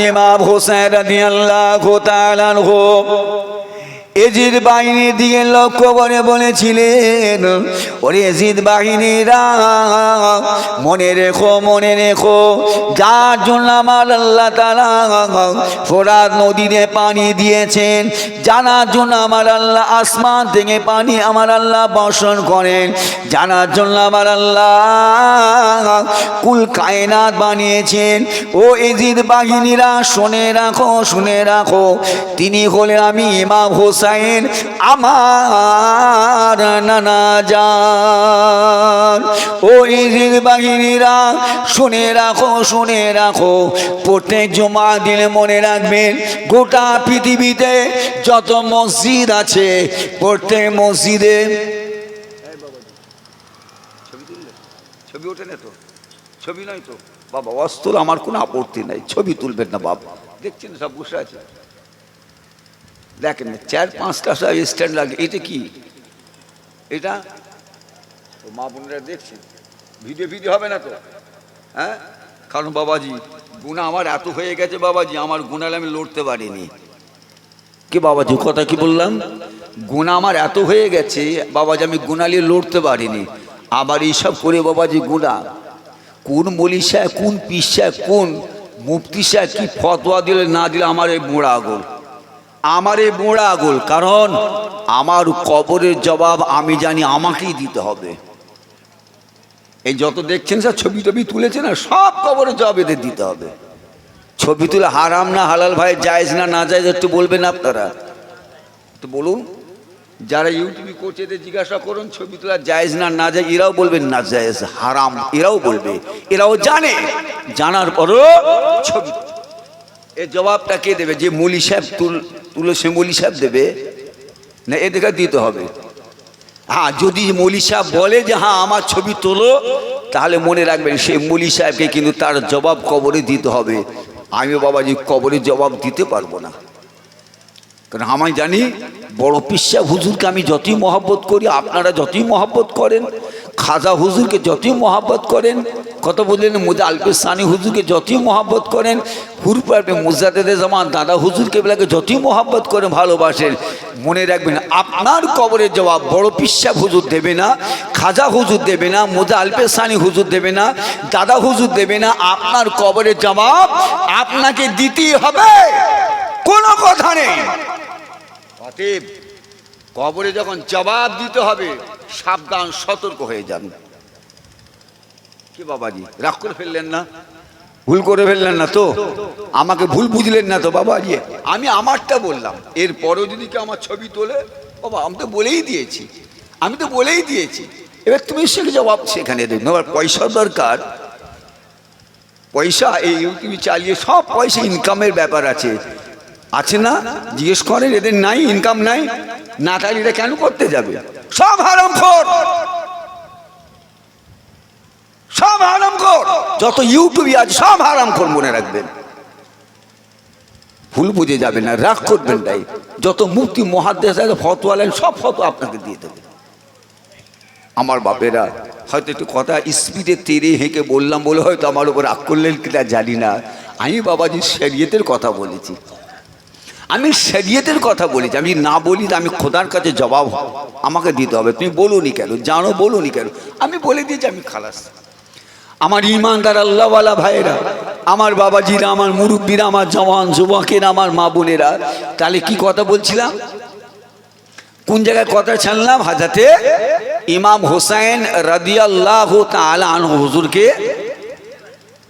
ইমাম হোসেন রাদিয়াল্লাহু তাআলা আনহু এজিদ বাহিনীর দিকে লক্ষ্য করে বলেছিলেন, ওরে এজিদ বাহিনীরা, মনে রেখো যার জন্য আমার আল্লাহ তাআলা ফোরাত নদীতে পানি দিয়েছেন, জানার জন্য আমার আল্লাহ আসমান থেকে পানি আমার আল্লাহ বর্ষণ করেন, জানার জন্য আমার আল্লাহ কুল কায়নাত বানিয়েছেন। ও এজিদ বাহিনীরা শুনে রাখো, তিনি হলেন আমি ইমাম হোসেন, আমার নানা জান। ও ইজিদ বাহিনীরা শুনে রাখো, প্রত্যেক জুমা দিনে মনে রাখবেন, গোটা পৃথিবীতে যত মসজিদ আছে প্রত্যেক মসজিদে ছবি ওঠে না তো, ছবি নয় তো বাবা, অস্তুল আমার কোনো আপত্তি নাই, ছবি তুলবেন না বাবা, দেখছেন সব বসে আছে, দেখেন 4-5টা সব স্ট্যান্ড লাগে। এটা কি? এটা মা বোনেরা দেখছেন, ভিডিও হবে না তো? হ্যাঁ, কারণ বাবাজি গুণা আমার এত হয়ে গেছে, বাবাজি আমার গুণালে আমি লড়তে পারিনি। কি বাবাজি কথা কি বললাম? গুণা আমার এত হয়ে গেছে বাবাজি, আমি গুণালে লড়তে পারিনি। আবার এইসব করে বাবাজি গুণা, কোন মলি সাহেব, কোন পীর সাহেব, কোন মুফতি সাহেব কি ফতোয়া দিলে না দিলে আমার এই মোড়া আগল, কারণ আমার কবরের জবাব আমি জানি আমাকেই দিতে হবে। এই যত দেখছেন স্যার ছবি তুলেছে না, সব কবরের জবাব এদের দিতে হবে। ছবি তুলে হারাম না হালাল ভাই, জায়েজ না জায়েজ একটু বলবেন আপনারা, একটু বলুন। যারা ইউটিউবে করছে এদের জিজ্ঞাসা করুন ছবি তোলা জায়েজ না জায়েজ, এরাও বলবেন না জায়েজ, হারাম এরাও বলবে, এরাও জানার পরও ছবি। এর জবাবটা কে দেবে? যে মৌলী সাহেব তুলো সে মৌলী সাহেব দেবে না, এদেরকে দিতে হবে। হ্যাঁ, যদি মৌলী সাহেব বলে যে হ্যাঁ আমার ছবি তোলো, তাহলে মনে রাখবেন সেই মৌলী সাহেবকে কিন্তু তার জবাব কবরে দিতে হবে। আমি বাবাজি কবরে জবাব দিতে পারবো না, কারণ আমি জানি বড় পীর সাহেব হুজুরকে আমি যতই মহব্বত করি, আপনারা যতই মহব্বত করেন, খাজা হুজুরকে যতই মহব্বত করেন, কথা বললেন মুজা আলপে সানি হুজুরকে যতই মহব্বত করেন, হুরপাড়ে মুজাদ্দেদে জামান দাদা হুজুরকে বেলাকে যতই মহব্বত করেন ভালোবাসেন, মনে রাখবেন আপনার কবরের জবাব বড় পীর সাহেব হুজুর দেবে না, খাজা হুজুর দেবে না, মুজা আলপে সানি হুজুর দেবে না, দাদা হুজুর দেবে না। আপনার কবরের জবাব আপনাকে দিতেই হবে, কোনো কথা নেই। অতএব কবরে যখন জবাব দিতে হবে সাবধান, সতর্ক হয়ে যান। কি বাবাজি রাগ করে ফেললেন না? ভুল করে ফেললেন না তো? আমাকে ভুল বুঝলেন না তো বাবাজি? আমি আমারটা বললাম, এরপরেও যদি কেউ আমার ছবি তোলে, বাবা আমি তো বলেই দিয়েছি, এবার তুমি সেখানে জবাব সেখানে দেবে। এবার পয়সার দরকার, পয়সা এই ইউটিউবে চালিয়ে সব পয়সা ইনকামের ব্যাপার আছে না? জিজ্ঞেস করেন, এদের নাই ইনকাম নাই, না থাকলে এটা কেন করতে যাবে? সব হারামখোর, যত ইউটিউবে আছে সব হারামখোর, মনে রাখবেন। ভুল বুঝে যাবে না, রাগ করবেন তাই। যত মুফতি মুহাদ্দিস আছে ফতোয়ালেন, সব ফতোয়া আপনাকে দিয়ে দেবে। আমার বাপেরা হয়তো একটু কথা স্পিডে তেরে হেঁকে বললাম বলে হয়তো আমার উপর রাগ করলেন কিনা জানি না। আমি বাবাজি শরীয়তের কথা বলেছি, আমি না বলি তো আমি খোদার কাছে জবাব আমাকে দিতে হবে। তুমি বলুনি কেন, জানো বলুনি কেন, আমি বলে দিয়েছি, আমি খালাস। আমার ইমানদার আল্লাহওয়ালা ভাইয়েরা, আমার বাবাজিরা, আমার মুরব্বীরা, আমার জওয়ান যুবকেরা, আমার মা বোনেরা, তাহলে কি কথা বলছিলাম, কোন জায়গায় কথা ছাড়লাম? হাজরাতে ইমাম হোসেন রাদিয়াল্লাহু তাআলা আনহু হুজুরকে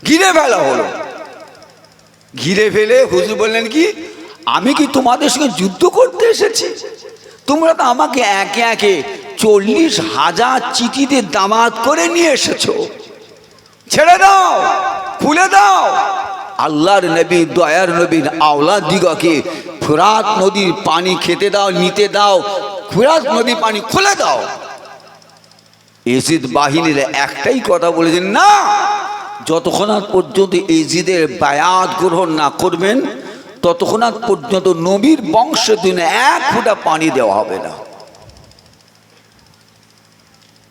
ঘিরে ফেলা হলো। ঘিরে ফেলে হুজুর বললেন কি, আমি কি তোমাদের সঙ্গে যুদ্ধ করতে এসেছি? তোমরা তো আমাকে একে একে 40,000 চিঠিতে দামাত করে নিয়ে এসেছো, ছেড়ে দাও, খুলে দাও। আল্লাহর নবী, দয়ার নবীর আওলাদ দিগকে ফোরাত নদীর পানি খেতে দাও, নিতে দাও, ফোরাত নদীর পানি খুলে দাও। এজিদ বাহিনীর একটাই কথা বলেছেন, না, যতক্ষণ পর্যন্ত এজিদের বায়াত গ্রহণ না করবেন ততক্ষণ পর্যন্ত নবীর বংশের দিনে 1 ফোঁটা পানি দেওয়া হবে না।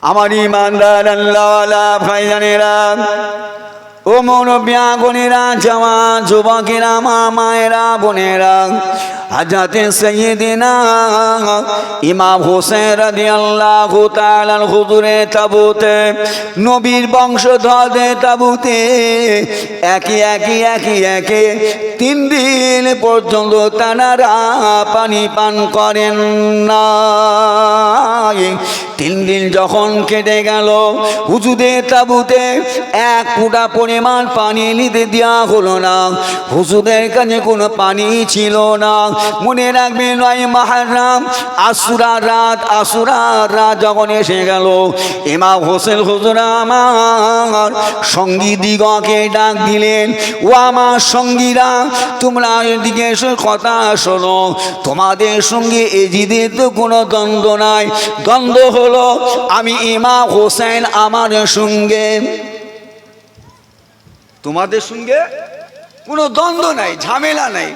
আমার ইমানদার আল্লাহওয়ালা ভাইজানেরা, ও মুরব্বিয়া বোনেরা, জওয়ান যুবকেরা, মা মায়েরা, বোনেরা, হযরতে সাইয়্যিদিনা ইমাম হোসেন রাদিয়াল্লাহু তাআলা হুজুরের তাবুতে, নবীর বংশধরদের তাবুতে একে 3 দিন পর্যন্ত তানারা পানি পান করেন না। 3 দিন যখন কেটে গেল, হুজুরের তাবুতে 1 ফুটা পরিমাণ পানি নিতে দেওয়া হলো না। হুজুরের কাছে কোনো পানি ছিল না। মনে রাখবেন, 9 মুহররম আশুরার রাত যখন এসে গেল, ইমাম হোসেন হুজুর আমার সঙ্গী দিগকে ডাক দিলেন, ও আমার সঙ্গীরা, তোমরা এদিকে এসে কথা শোনো। তোমাদের সঙ্গে এজিদের তো কোনো দ্বন্দ্ব নাই। দ্বন্দ্ব হলো আমি ইমাম হোসেন আমার সঙ্গে, তোমাদের সঙ্গে কোনো দ্বন্দ্ব নাই, ঝামেলা নাই।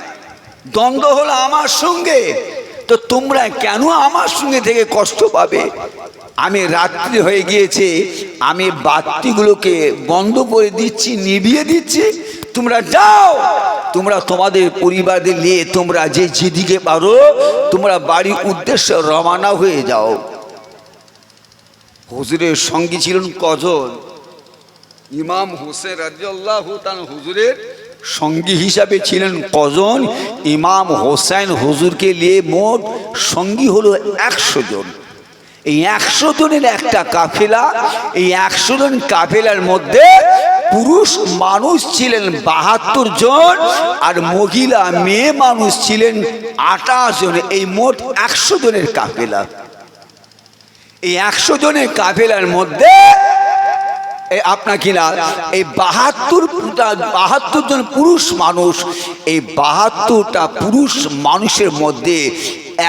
দ্বন্দ্ব হলো আমার সঙ্গে। তো তোমরা কেন আমার সঙ্গে থেকে কষ্ট পাবে? আমি রাত্রি হয়ে গিয়েছে, আমি বাতিগুলোকে বন্ধ করে দিচ্ছি, নিভিয়ে দিচ্ছি। তোমরা যাও, তোমরা তোমাদের পরিবারদের নিয়ে তোমরা যেদিকে পারো তোমরা বাড়ির উদ্দেশ্যে রওনা হয়ে যাও। হুজুরের সঙ্গী ছিলেন কজন? ইমাম হোসেন রাদিয়াল্লাহু তাআলা হুজুরের সঙ্গী হিসাবে ছিলেন কজন? ইমাম হোসেন হুজুরকে নিয়ে মোট সঙ্গী হলো 100 জন। এই 100 জনের একটা কাফেলা। এই 100 জন কাফেলার মধ্যে পুরুষ মানুষ ছিলেন 72 জন, আর মহিলা মেয়ে মানুষ ছিলেন 28 জন। এই মোট 100 জনের কাফেলা। এই 100 জনের কাফেলার মধ্যে আপনার কিনা এই 72 জন পুরুষ মানুষ, এই 72টা পুরুষ মানুষের মধ্যে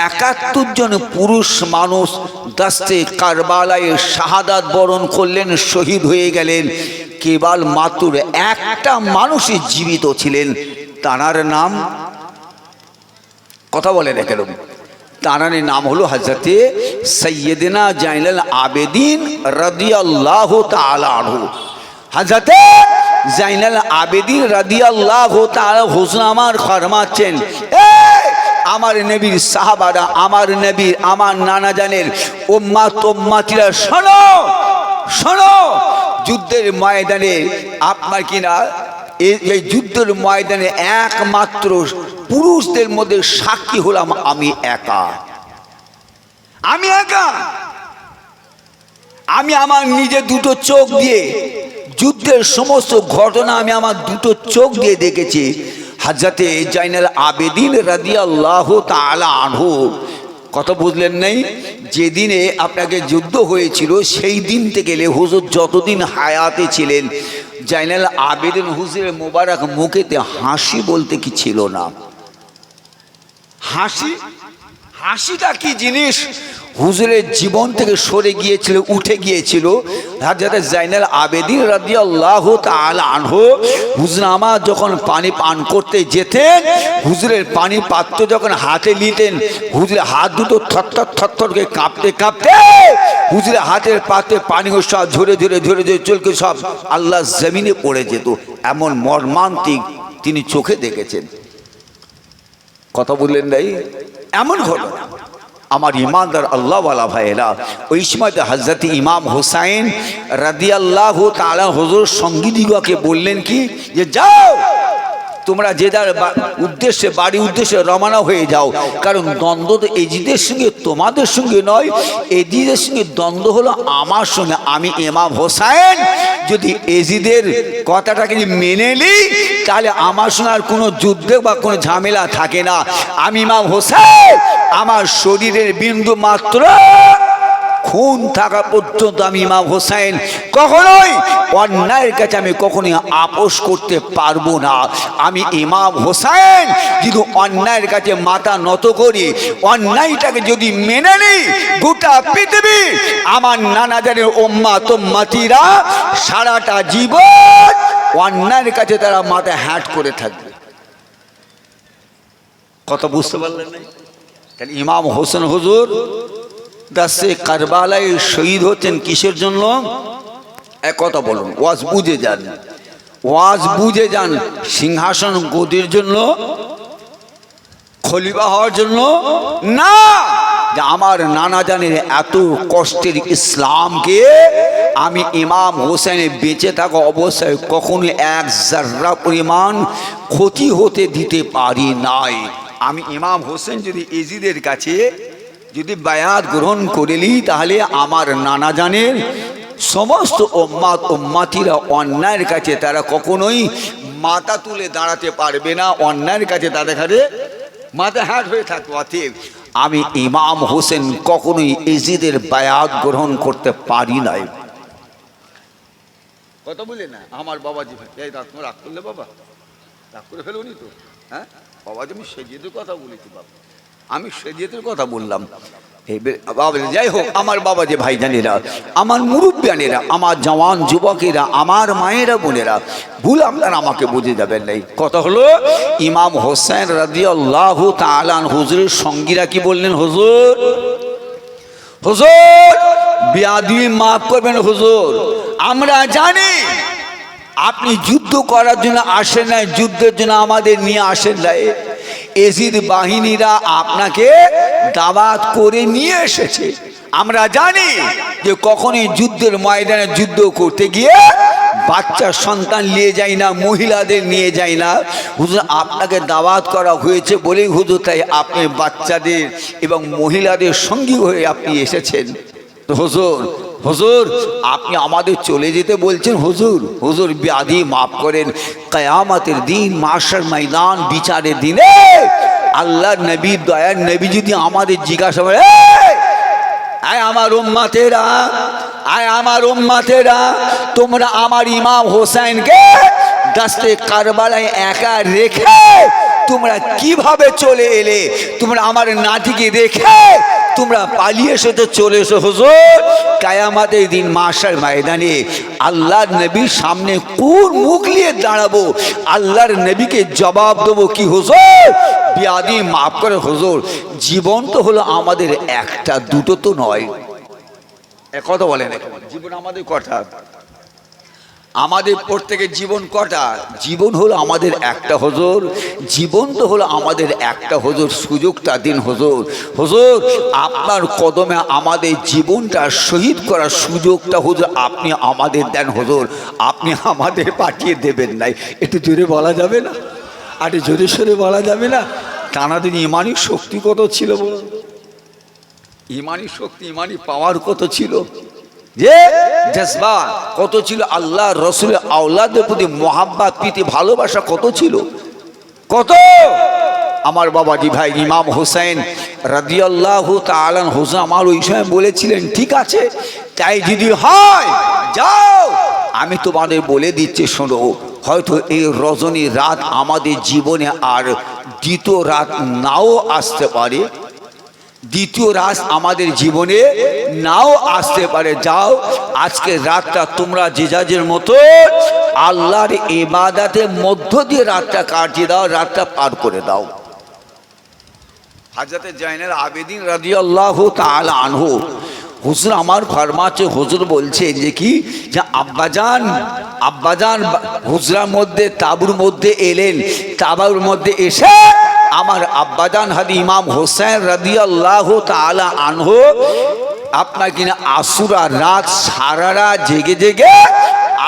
71 জন পুরুষ মানুষ দস্তে কারবালায় শাহাদাত বরণ করলেন, শহীদ হয়ে গেলেন। কেবল মাত্র একটা মানুষই জীবিত ছিলেন। তার নাম, কথা বলেন কেন? তার নাম হলো হযরতে সাইয়্যিদিনা জাইনুল আবেদিন রাদিয়াল্লাহু তাআলা আনহু। হযরতে জাইনুল আবেদিন রাদিয়াল্লাহু তাআলা হুজুর আমার ফরমাচ্ছেন, আমার নবীর সাহাবারা, আমার নবীর, আমার নানা জানের উম্মতিরা, শোনো শোনো, যুদ্ধের ময়দানে আপনার কিনা এই যুদ্ধের ময়দানে একমাত্র পুরুষদের মধ্যে সাক্ষী হলাম আমি একা। আমি একা। আমি আমার নিজের 2 চোখ দিয়ে যুদ্ধের সমস্ত ঘটনা আমি আমার 2 চোখ দিয়ে দেখেছি। হযরতে জাইনুল আবেদিন রাদিয়াল্লাহু তাআলা আনহু, কথা বুঝলেন নাই? যেদিনে আপনাকে যুদ্ধ হয়েছিল সেই দিন থেকে হুজুর যতদিন হায়াতে ছিলেন, জাইনুল আবেদিন হুজুরের মোবারক মুখেতে হাসি বলতে কি ছিল না। হাসিটা কি জিনিস হুজুরের জীবন থেকে সরে গিয়েছিল, উঠে গিয়েছিল। হযরত জাইনুল আবেদিন রাদিয়াল্লাহু তাআলা আনহু হুজুর আমার যখন পানি পান করতে যেতেন, হুজুরের পানি পাত্র যখন হাতে নিতেন, হুজুরের হাত দুটো থরথর করে কাঁপতে কাঁপতে হুজুরের হাতের পাত্রে পানি সব ঝরে চলকে সব আল্লাহ জমিনে পড়ে যেত। এমন মর্মান্তিক তিনি চোখে দেখেছেন। কথা বললেন নাই? এমন হলো আমার ইমানদার আল্লাহওয়ালা ভাইয়েরা। ওই সময় হযরত ইমাম হোসেন রাদিয়াল্লাহু তাআলা হুজুর সঙ্গীদিগকে বললেন কি, যে যাও তোমরা যে যার উদ্দেশ্যে বাড়ির উদ্দেশ্যে রওনা হয়ে যাও। কারণ দ্বন্দ্ব তো এজিদের সঙ্গে তোমাদের সঙ্গে নয়, এজিদের সঙ্গে দ্বন্দ্ব হলো আমার সঙ্গে। আমি ইমাম হোসেন যদি এজিদের কথাটাকে মেনে নিই, তাহলে আমার সঙ্গে আর কোনো যুদ্ধ বা কোনো ঝামেলা থাকে না। আমি ইমাম হোসেন, আমার শরীরের বিন্দু মাত্র খুন থাকা পর্যন্ত আমি ইমাম হোসেন কখনোই অন্যায়ের কাছে আমি কখনোই আপোষ করতে পারবো না। আমি ইমাম হোসেন যদি অন্যায়ের কাছে মাথা নত করি, অন্যায়টাকে যদি মেনে নিই, গোটা পৃথিবী আমার নানা জানের উম্মতিরা সারাটা জীবন অন্যায়ের কাছে তারা মাথা হ্যাট করে থাকবে। কথা বুঝতে পারলেন না? তাহলে ইমাম হোসেন হুজুর দাসে কারবালায় শহীদ হচ্ছেন কিসের জন্য? এক কথা বলুন, ওয়াজ বুঝে যান। ওয়াজ বুঝে যান, সিংহাসন গদির জন্য, খলিফা হওয়ার জন্য না। যে আমার নানা জানের এত কষ্টের ইসলামকে আমি ইমাম হোসেনের বেঁচে থাকা অবস্থায় কখনো এক জাররা পরিমাণ ক্ষতি হতে দিতে পারি নাই। আমি ইমাম হোসেন যদি এজিদের কাছে যদি বায়াত গ্রহণ করে নিই, তাহলে আমার নানা জানের সমস্ত উম্মাতিরা অন্যায়ের কাছে তারা কখনোই মাথা তুলে দাঁড়াতে পারবে না, অন্যায়ের কাছে তাদের কাছে মাথা হ্যাট হয়ে থাকবে। অতএব আমি ইমাম হোসেন কখনোই এজিদের বায়াত গ্রহণ করতে পারি নাই। কথা বলে না আমার বাবাজি ভাই, এই রাগ করলে বাবা, রাগ করে ফেলুনি তো? হ্যাঁ বাবাজি, আমি সেজিদের কথা বলেছি বাবা, আমি সেজিদের কথা বললাম। যাই হোক, আমার বাবা যে ভাই জানেরা, আমার মুরব্বিয়ানেরা, আমার জওয়ান যুবকেরা, আমার মায়েরা বোনেরা, ভুল আপনারা আমাকে বুঝে যাবেন নাই। কথা হলো ইমাম হোসেন রাদিয়াল্লাহু তাআলা হুজুরের সঙ্গীরা কি বললেন, হুজুর হুজুর বিয়াদি মাফ করবেন হুজুর, আমরা জানি আপনি যুদ্ধ করার জন্য আসেন নাই, যুদ্ধের জন্য আমাদের নিয়ে আসেন নাই। এজিদ বাহিনীরা আপনাকে দাওয়াত করে নিয়ে এসেছে। আমরা জানি যে কখনই যুদ্ধের ময়দানে যুদ্ধ করতে গিয়ে বাচ্চা সন্তান নিয়ে যায় না, মহিলাদের নিয়ে যায় না। হুজুর আপনাকে দাওয়াত করা হয়েছে বলেই হুজুর তাই আপনি বাচ্চাদের এবং মহিলাদের সঙ্গী হয়ে আপনি এসেছেন। তো হুজুর হুজুর আপনি আমাদের চলে যেতে বলছেন, হুজুর হুজুর ব্যাধি মাফ করেন। কিয়ামতের দিন, মাশার ময়দান, বিচারের দিনে আল্লাহর নবী, দয়ার নবী যদি আমাদের জিজ্ঞাসা করে, আয় আমার উম্মতেরা, আয় আমার উম্মতেরা, তোমরা আমার ইমাম হোসেনকে দস্তে কারবালায় একা রেখে তোমরা কিভাবে চলে এলে? তোমরা আমার নাতিকে রেখে তোমরা পালিয়ে এসে চলে এসো। হুজুর কিয়ামতের দিন মাশার ময়দানে আল্লাহর নবীর সামনে কোন মুখ নিয়ে দাঁড়াবো? আল্লাহর নবীকে জবাব দেবো কি, হুজুর বিয়াদি মাফ করে হুজুর, জীবন তো হলো আমাদের একটা, দুটো তো নয়। কথা বলেন, জীবন আমাদের কটা? আমাদের প্রত্যেকের জীবন কটা? জীবন হলো আমাদের একটা হুজুর, জীবন তো হলো আমাদের একটা হুজুর। সুযোগটা দিন হুজুর, হুজুর আপনার কদমে আমাদের জীবনটা শহীদ করার সুযোগটা হুজুর আপনি আমাদের দেন হুজুর, আপনি আমাদের পাঠিয়ে দেবেন নাই। একটু জোরে বলা যাবে না? আর জোরে সোরে বলা যাবে না? টানাদিন ইমানি শক্তি কত ছিল বলুন? ইমানি শক্তি, ইমানি পাওয়ার কত ছিল, যে জজবা কত ছিল, আল্লাহ রসুলের আওলাদের প্রতি মোহাব্বত, প্রীতি, ভালোবাসা কত ছিল, কত। আমার বাবাজি ভাই ইমাম হোসেন রাদিয়াল্লাহু তাআলা হুজুর আমার ওই সময় বলেছিলেন, ঠিক আছে তাই যদি হয় যাও, আমি তোমাদের বলে দিচ্ছি শোনো, হয়তো এই রজনী রাত আমাদের জীবনে আর দ্বিতীয় রাত নাও আসতে পারে, দ্বিতীয় রাত আমাদের জীবনে নাও আসতে পারে। যাও আজকে রাতটা তোমরা যে যার মতো আল্লাহর ইবাদতের মধ্য দিয়ে রাতটা কাটিয়ে দাও, রাতটা পার করে দাও। হযরত জাইনুল আবেদিন রাদিয়াল্লাহু তাআলা আনহু হুজুর আমার ফরমাচ্ছে, হুজুর বলছে যে কি, যে আব্বাজান আব্বাজান হুজরার মধ্যে তাবুর মধ্যে এলেন, তাবুর মধ্যে এসে আমার আব্বাজান হাদি ইমাম হোসেন রাদিয়াল্লাহু তাআলা আনহু আপনার কিনা আসুরা রাত সারা রাত জেগে জেগে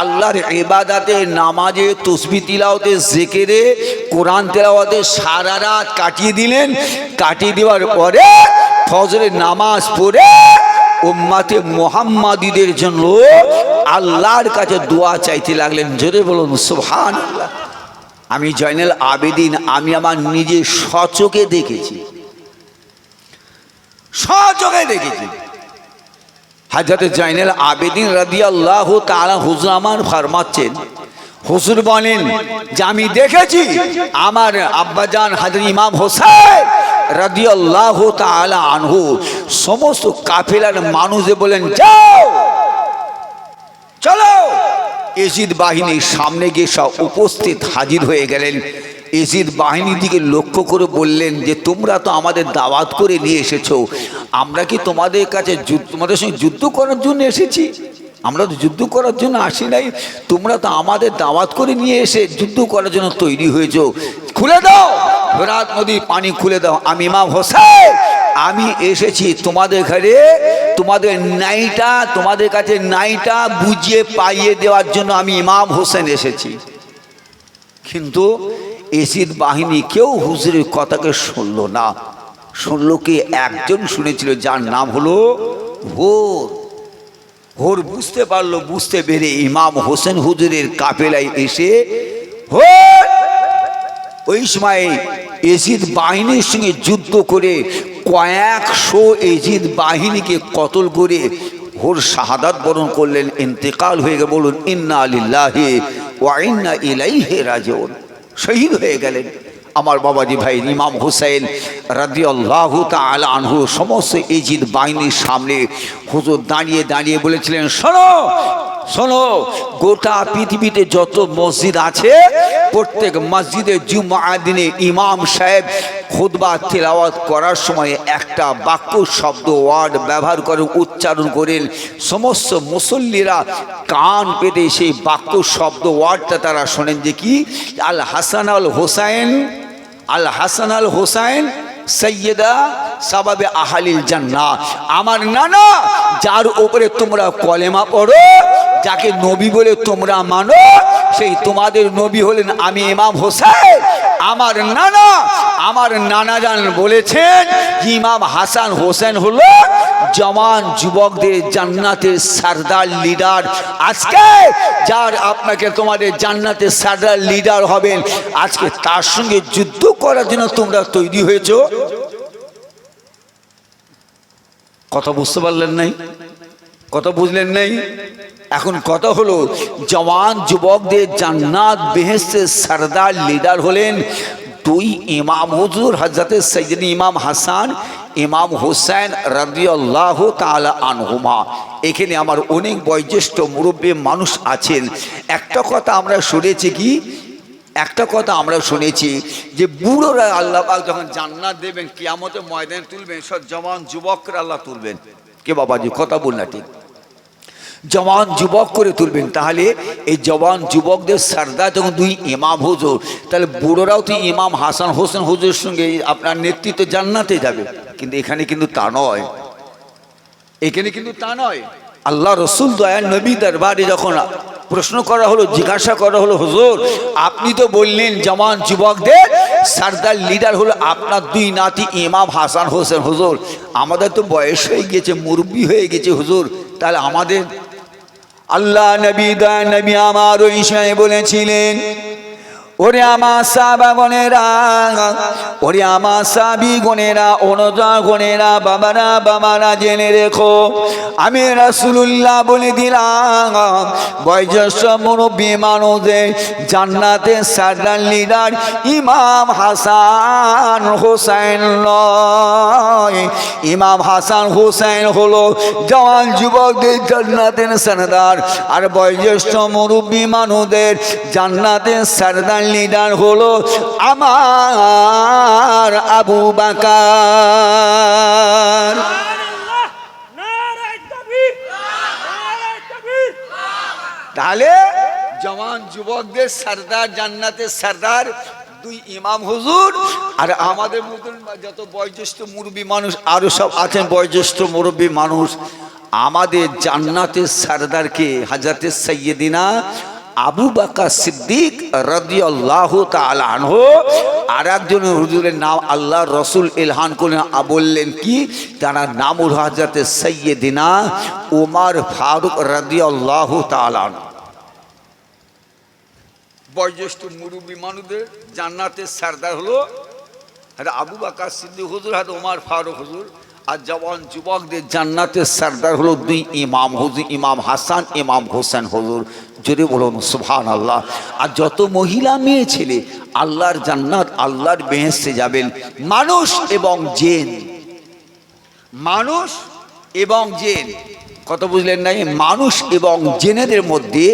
আল্লাহর ইবাদতে, নামাজে, তাসবিহ তিলাওয়াতে, জিকিরে, কোরআন তেলাওয়াতে সারা রাত কাটিয়ে দিলেন। কাটিয়ে দেওয়ার পরে ফজরের নামাজ পড়ে উম্মতে মুহাম্মাদীদের জন্য আল্লাহর কাছে দোয়া চাইতে লাগলেন। জোরে বলুন সুবহানাল্লাহ। আমি জয়নুল আবেদিন, আমি আমার নিজে স্বচোখে দেখেছি, স্বচোখে দেখেছি। হযরত জয়নুল আবেদিন রাদিয়াল্লাহু তাআলা হুজুর আমার ফরমাচ্ছেন, হুজুর বলেন যে আমি দেখেছি আমার আব্বাজান হযরত ইমাম হোসেন রাদিয়াল্লাহু তাআলা আনহু সমস্ত কাফেলার মানুষে বলেন, যাও চলো। এজিদ বাহিনীর সামনে গিয়ে সব উপস্থিত হাজির হয়ে গেলেন। এজিদ বাহিনীর দিকে লক্ষ্য করে বললেন যে তোমরা তো আমাদের দাওয়াত করে নিয়ে এসেছো, আমরা কি তোমাদের কাছে তোমাদের সঙ্গে যুদ্ধ করার জন্য এসেছি? আমরা তো যুদ্ধ করার জন্য আসি নাই, তোমরা তো আমাদের দাওয়াত করে নিয়ে এসে যুদ্ধ করার জন্য তৈরি হয়েছ। খুলে দাও ফেরাত নদী পানি খুলে দাও। আমি ইমাম হোসেন, আমি এসেছি তোমাদের ঘরে তোমাদের নাইটা, তোমাদের কাছে নাইটা বুঝিয়ে পাইয়ে দেওয়ার জন্য আমি ইমাম হোসেন এসেছি। কিন্তু এজিদ বাহিনী কেউ হুজুরের কথাকে শুনল না। শুনল কি? একজন শুনেছিল, যার নাম হলো হোর। হোর বুঝতে পারলো, বুঝতে পেরে ইমাম হোসেন হুজুরের কাফেলায় এসে ওই সময় এজিদ বাহিনীর সঙ্গে যুদ্ধ করে কয়েকশো এজিদ বাহিনীকে কতল করে হোর শাহাদাত বরণ করলেন, ইন্তেকাল হয়ে গেল। বলুন ইন্না লিল্লাহি ওয়া ইন্না ইলাইহি রাজিউন। শহীদ হয়ে গেলেন আমার বাবাজি ভাই ইমাম হুসাইন রাদিয়াল্লাহু তাআলা আনহু। সমস্ত এজিদ বাহিনীর সামনে হুজুর দাঁড়িয়ে দাঁড়িয়ে বলেছিলেন, শোনো শোনো, গোটা পৃথিবীতে যত মসজিদ আছে প্রত্যেক মসজিদে জুমআর দিনে ইমাম সাহেব খুতবা তিলাওয়াত করার সময় একটা বাক্য শব্দ ওয়ার্ড ব্যবহার করেন, উচ্চারণ করেন। সমস্ত মুসল্লিরা কান পেতে সেই বাক্য শব্দ ওয়ার্ডটা তারা শোনেন যে কি, আল হাসান আল হোসাইন, আল হাসান আল হোসাইন সৈয়দা সাবাবে আহালিল জান্নাহ। আমার নানা যার উপরে তোমরা কলেমা পড়ো, যাকে নবী বলে তোমরা মানো, সেই তোমাদের নবী হলেন আমি ইমাম হোসেন। আমার নানা জান বলেছেন ইমাম হাসান হোসেন হলো জওয়ান যুবকদের জান্নাতের সরদার লিডার। আজকে যার আপনাকে তোমাদের জান্নাতের সরদার লিডার হবেন, আজকে তার সঙ্গে যুদ্ধ করার জন্য তোমরা তৈরি হয়েছো। কথা বুঝতে পারলেন নাই? কথা বুঝলেন নাই? এখন কথা হলো, জওয়ান যুবকদের জান্নাত বেহেশতের সরদার লিডার হলেন দুই ইমাম হুজুর, হযরতে সাইয়্যিদনা ইমাম হাসান, ইমাম হোসেন রাদিয়াল্লাহু তাআলা আনহুমা। এখানে আমার অনেক বয়োজ্যেষ্ঠ মুরব্বী মানুষ আছেন। একটা কথা আমরা শুনেছি কি, একটা কথা আমরা শুনেছি যে বুড়োরা আল্লাহ পাক যখন জান্নাত দেবেন, কিয়ামতের ময়দানে তুলবেন, সব জওয়ান যুবকরা আল্লাহ তুলবেন। কে বাবাজি কথা বল না, ঠিক জওয়ান যুবক করে তুলবেন। তাহলে এই জওয়ান যুবকদের সরদার যখন দুই ইমাম হুজুর, তাহলে বুড়োরাও তো ইমাম হাসান হোসেন হুজুরের সঙ্গে আপনার নেতৃত্বে জান্নাতে যাবে। কিন্তু এখানে কিন্তু তা নয়, এখানে কিন্তু তা নয়। আল্লাহ রসুল দয়াল নবী দরবারে যখন প্রশ্ন করা হলো, জিজ্ঞাসা করা হলো, হুজুর আপনি তো বললেন জওয়ান যুবকদের সরদার লিডার হলো আপনার দুই নাতি ইমাম হাসান হোসেন, হুজুর আমাদের তো বয়স হয়ে গেছে, মুরব্বি হয়ে গেছে হুজুর, তাহলে আমাদের আল্লাহ নবী দয়াল নবী আমার ওই সময় বলেছিলেন, ওরে আমার সাহাবাগণেরা, ওরে আমার সাহাবীগণেরা, অনুযায়ীগণেরা, বাবারা বাবারা জেনে রেখো, আমি রাসূলুল্লাহ বলে দিলাম বয়োজ্যেষ্ঠ মুরব্বী মানুষদের জান্নাতের সরদার লিডার ইমাম হাসান হোসেন নয়, ইমাম হাসান হোসেন হলো জওয়ান যুবকদের জান্নাতের সরদার। আর বয়োজ্যেষ্ঠ মুরব্বী মানুষদের জান্নাতের সরদার লিডার হলো আমার আবু বকর। তাহলে জওয়ান যুবকদের সরদার, জান্নাতের সরদার দুই ইমাম হুজুর। আর আমাদের মতন যত বয়োজ্যেষ্ঠ মুরব্বী মানুষ আরো সব আছেন বয়োজ্যেষ্ঠ মুরব্বী মানুষ, আমাদের জান্নাতের সরদারকে হযরতে সাইয়্যিদিনা আবু বকর সিদ্দিক রাদিয়াল্লাহু তাআলা আনহু। আর একজন হুজুরের নাম আল্লাহ রসুল ইলহান করলেন, বললেন কি, তার নাম হল হযরতে সাইয়্যিদিনা ওমর ফারুক রাদিয়াল্লাহু তাআলা আনহু। বয়োজ্যেষ্ঠ মুরব্বী মানুষদের জান্নাতের সরদার হলো আবু বকর সিদ্দিক হুজুর, ওমর ফারুক হুজুর। আর জওয়ান যুবকদের জান্নাতের সরদার হলো দুই ইমাম হুজুর, ইমাম হাসান, ইমাম হোসেন হুজুর। জোরে বলুন সুবহানাল্লাহ। আর যত মহিলা মেয়ে ছেলে আল্লাহর জান্নাত, আল্লাহর বেহেশতে যাবেন, মানুষ এবং জিন, মানুষ এবং জিন। কথা বুঝলেন নাই? মানুষ এবং জেনেদের মধ্যে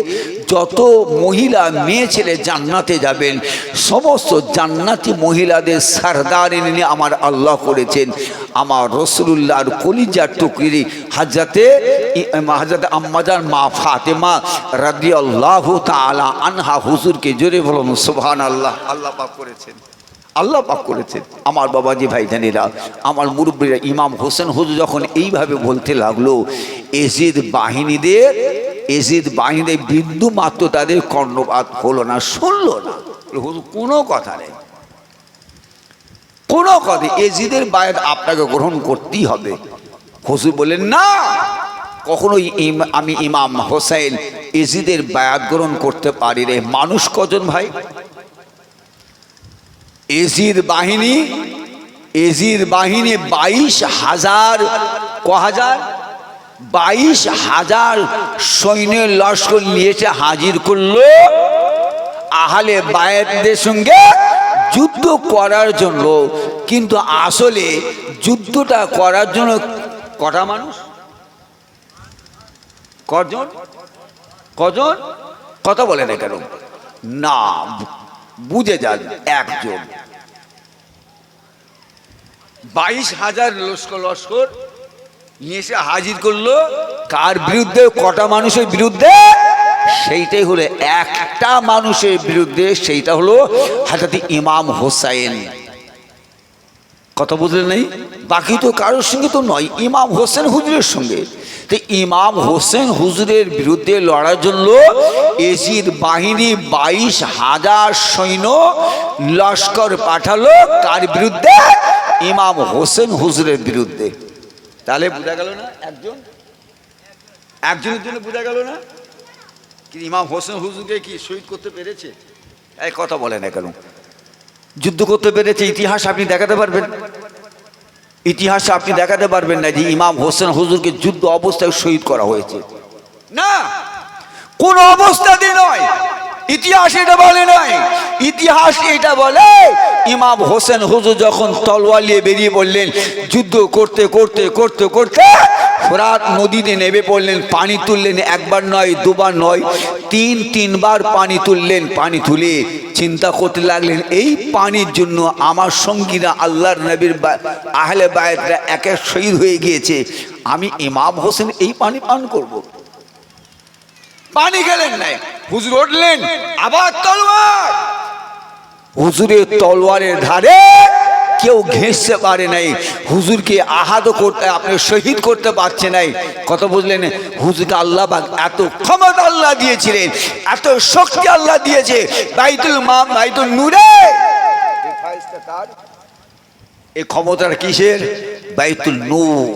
যত মহিলা মেয়ে ছেলে জান্নাতে যাবেন, সমস্ত জান্নাতি মহিলাদের সরদার এনে আমার আল্লাহ করেছেন আমার রাসূলুল্লাহর কলিজার টুকরি হযরতে আম্মাজান মা ফাতেমা রাদিয়াল্লাহু তাআলা আনহা হুজুরকে জোরে বলুন সুবহানাল্লাহ। আল্লাহ পাক করেছেন, আল্লাহ পাক করেছেন। আমার বাবাজি ভাইজানেরা, আমার মুরব্বীরা, ইমাম হোসেন হুজুর যখন এইভাবে বলতে লাগলো, এজিদ বাহিনীদের বিন্দু মাত্র তাদের কর্ণপাত হলো না, শুনলো না। হুজুর কোনো কথা নেই, কোনো কথা, এজিদের বায়াত আপনাকে গ্রহণ করতেই হবে। হুজুর বলেন না, কখনোই আমি ইমাম হোসেন এজিদের বায়াত গ্রহণ করতে পারি রে। মানুষ কজন ভাই? এজিদ বাহিনী 22,000 22,000 সৈন্যের লস্কর নিয়েছে, হাজির করলো আহলে বায়াতদের সঙ্গে যুদ্ধ করার জন্য। কিন্তু আসলে যুদ্ধটা করার জন্য কটা মানুষ? কজন কথা বলে না কেন? না, বুঝে যান, একজন। 22,000 লস্কর নিয়ে এসে হাজির করলো কার বিরুদ্ধে? কটা মানুষের বিরুদ্ধে? সেইটাই হলো একটা মানুষের বিরুদ্ধে, সেইটা হলো হযরত ইমাম হোসেন। কথা বুঝলেন নাই? বাকি তো কারোর সঙ্গে তো নয়, ইমাম হোসেন হুজুরের সঙ্গে। তো ইমাম হোসেন হুজুরের বিরুদ্ধে লড়ার জন্য এজিদ বাহিনী 22,000 সৈন্য লস্কর পাঠালো কার বিরুদ্ধে? ইমাম হোসেন হুজুরের বিরুদ্ধে। তাহলে বোঝা গেল না, একজনের জন্য বোঝা গেল না কি ইমাম হোসেন হুজুরকে কি শহীদ করতে পেরেছে? এই কথা বলে না কেন? যুদ্ধ করতে পেরেছে, ইতিহাস আপনি দেখাতে পারবেন? ইতিহাসে আপনি দেখাতে পারবেন না যে ইমাম হোসেন হুজুরকে যুদ্ধ অবস্থায় শহীদ করা হয়েছে? না, কোন অবস্থাতে নয়। ইতিহাস এটা বলে নয়, ইতিহাস এটা বলে ইমাম হোসেন হুজুর যখন তলোয়ার নিয়ে বেরিয়ে পড়লেন, যুদ্ধ করতে করতে করতে করতে ফোরাত নদীতে নেমে পড়লেন, পানি তুললেন, একবার নয়, দুবার নয়, তিনবার পানি তুললেন। পানি তুলে চিন্তা করতে লাগলেন, এই পানির জন্য আমার সঙ্গীরা, আল্লাহর নবীর আহলে বায়াতরা এক এক শহীদ হয়ে গিয়েছে, আমি ইমাম হোসেন এই পানি পান করব? পানি গেলেন নাই, হুজুর উঠলেন, আবার তলোয়ার। হুজুরের তলোয়ারের ধারে কেউ ঘেঁষতে পারে নাই, হুজুরকে আহত করতে, আপনি শহীদ করতে পারছে নাই। কথা বুঝলেন? হুজুরকে আল্লাহ পাক এত ক্ষমতা আল্লাহ দিয়েছিলেন, এত শক্তি আল্লাহ দিয়েছে, বাইতুল নূরে। এই ক্ষমতার কিসের? বাইতুল নূর।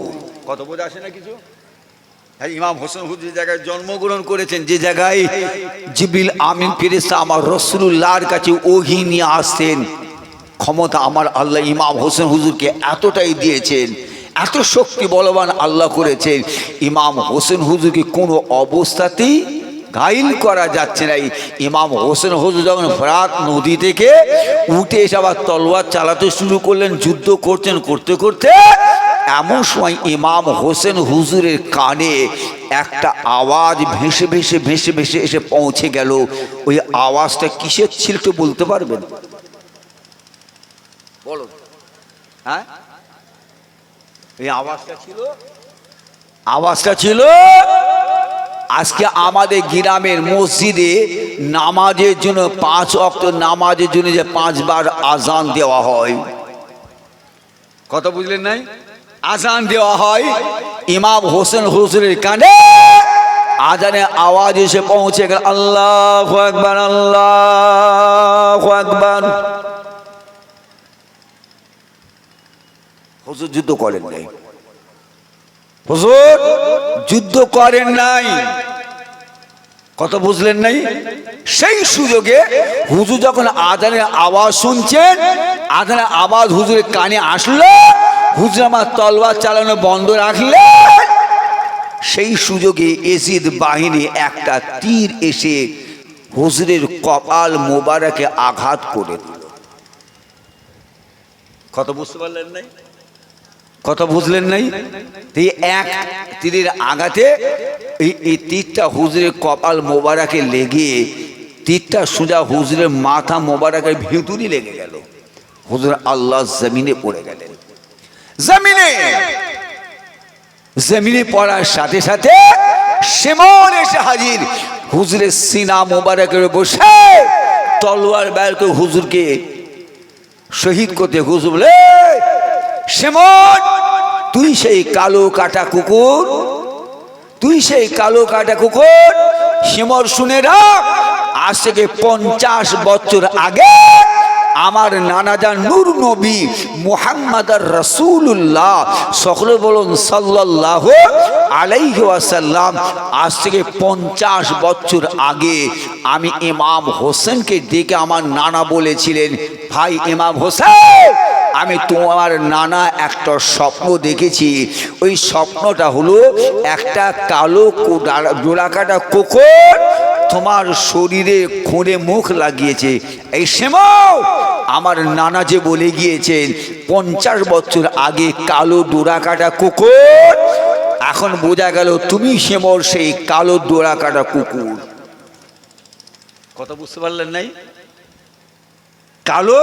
কত বোঝা আসে না কিছু? ইমাম হোসেন হুজুর যে জায়গায় জন্মগ্রহণ করেছেন, যে জায়গায় জিবরিল আমিন ফেরেশতা আমার রাসূলুল্লাহর কাছে ওহী নিয়ে আসতেন, ক্ষমতা আমার আল্লাহ ইমাম হোসেন হুজুরকে এতটাই দিয়েছেন, এত শক্তি বলবান আল্লাহ করেছেন, ইমাম হোসেন হুজুরকে কোনো অবস্থাতেই ঘাইল করা যাচ্ছে না। ইমাম হোসেন হুজুর যখন ফোরাত নদী থেকে উঠে এসে আবার তলোয়ার চালাতে শুরু করলেন, যুদ্ধ করছেন, করতে করতে এমন সময় ইমাম হোসেন হুজুরের কানে একটা আওয়াজ ভেসে ভেসে ভেসে ভেসে এসে পৌঁছে গেল। ওই আওয়াজটা কিসের ছিল একটু বলতে পারবেন? বলো। হ্যাঁ, এই আওয়াজটা ছিল আজকে আমাদের গ্রামের মসজিদে নামাজের জন্য 5 ওয়াক্ত নামাজের জন্য যে 5 বার আজান দেওয়া হয়। কথা বুঝলেন নাই? আজান দেওয়া হয়, ইমাম হোসেন হুজুরের কানে আজানের আওয়াজ এসে পৌঁছে গেল, আল্লাহু আকবার, আল্লাহু আকবার। হুজুর যুদ্ধ করেন নাই, হুজুর যুদ্ধ করেন নাই। কথা বুঝলেন নাই? সেই সুযোগে হুজুর যখন আজানের আওয়াজ শুনছেন, আজানের আওয়াজ হুজুরের কানে আসলো, হুজুর আমার তলোয়ার চালানো বন্ধ রাখলেন। সেই সুযোগে এজিদ বাহিনী একটা তীর এসে হুজুরের কপাল মোবারকে আঘাত করে দিল। কথা বুঝতে পারলেন নাই? কথা বুঝলেন নাই? এই এক তীরের আঘাতে এই তীরটা হুজুরের কপাল মোবারকে লেগে তীরটা সোজা হুজুরের মাথা মোবারকের ভিতরই লেগে গেল। হুজুর আল্লাহ জমিনে পড়ে গেলেন। জমিনে পড়ার সাথে সাথে শিমর এসে হাজির হুজুরের সিনা মোবারকের বসে তলোয়ার বের করে হুজুরকে শহীদ করতে। হুজুর বলে, শিমর তুই সেই কালো কাটা কুকুর, তুই সেই কালো কাটা কুকুর। শিমর শুনে রাখ, আজ থেকে 50 বছর আগে আমার নানাজান নূর নবী মুহাম্মদ রাসূলুল্লাহ সকলে বলুন সাল্লাল্লাহু আলাইহি ওয়াসাল্লাম, আজ থেকে 50 বছর আগে আমি ইমাম হোসেনকে ডেকে আমার নানা বলেছিলেন, ভাই ইমাম হোসেন, আমি তোমার নানা একটা স্বপ্ন দেখেছি। ওই স্বপ্নটা হলো একটা কালো ডোরাকাটা কুকুর তোমার শরীরে খুঁড়ে মুখ লাগিয়েছে। এই শিমর আমার নানা যে বলে গিয়েছেন 50 বছর আগে কালো ডোরাকাটা কুকুর, এখন বোঝা গেল তুমি শিমর সেই কালো ডোরাকাটা কুকুর। কথা বুঝতে পারলেন নাই? কালো